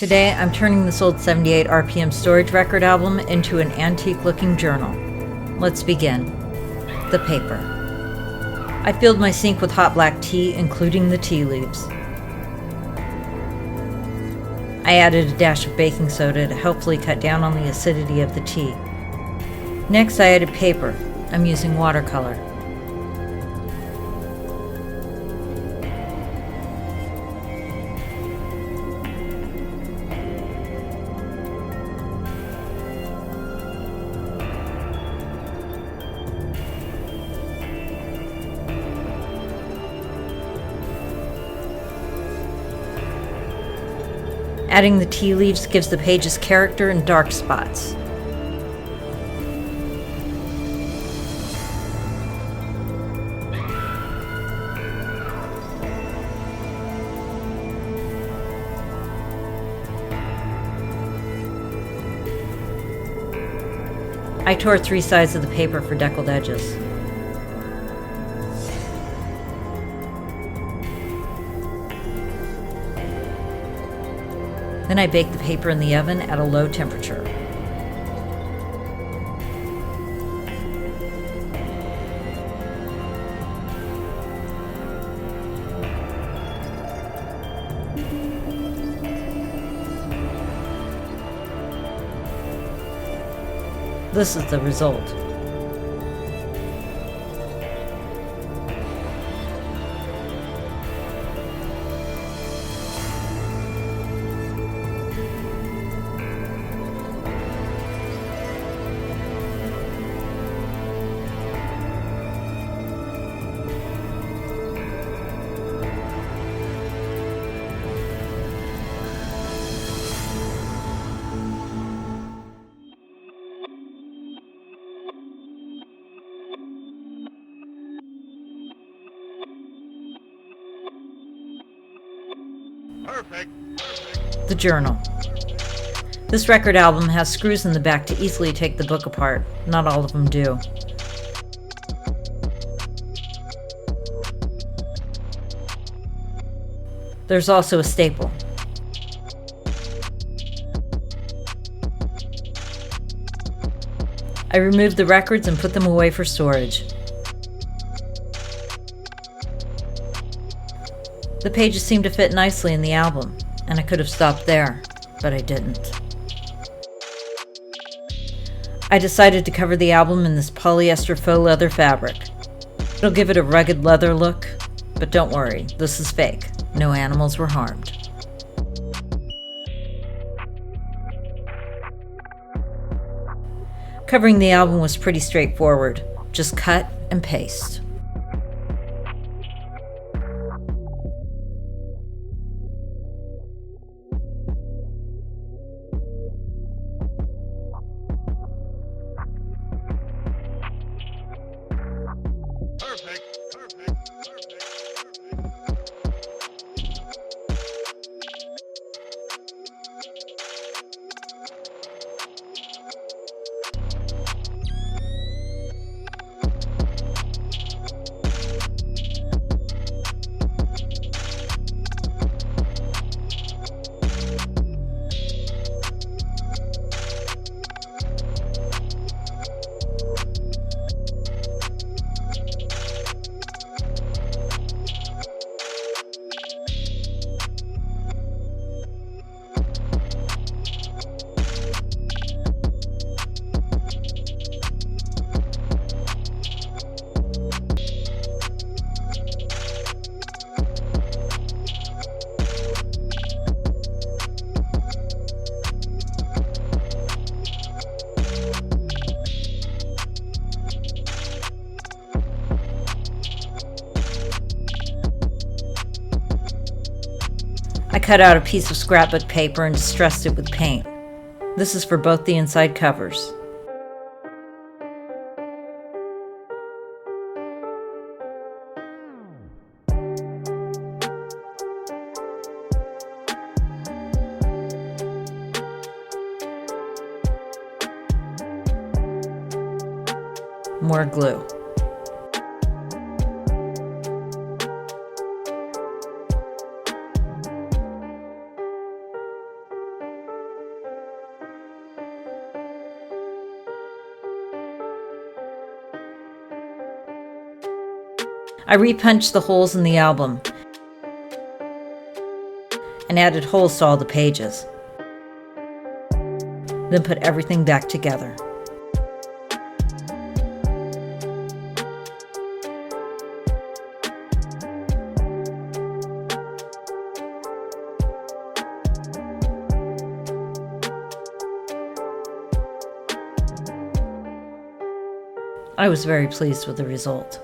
Today I'm turning this old 78 RPM storage record album into an antique-looking journal. Let's begin. The paper. I filled my sink with hot black tea, including the tea leaves. I added a dash of baking soda to helpfully cut down on the acidity of the tea. Next I added paper. I'm using watercolor. Adding the tea leaves gives the pages character and dark spots. I tore 3 sides of the paper for deckled edges. Then I baked the paper in the oven at a low temperature. This is the result. Perfect. The journal. This record album has screws in the back to easily take the book apart. Not all of them do. There's also a staple. I removed the records and put them away for storage. The pages seemed to fit nicely in the album, and I could have stopped there, but I didn't. I decided to cover the album in this polyester faux leather fabric. It'll give it a rugged leather look, but don't worry, this is fake. No animals were harmed. Covering the album was pretty straightforward. Just cut and paste. I cut out a piece of scrapbook paper and distressed it with paint. This is for both the inside covers. More glue. I repunched the holes in the album and added holes to all the pages. Then put everything back together. I was very pleased with the result.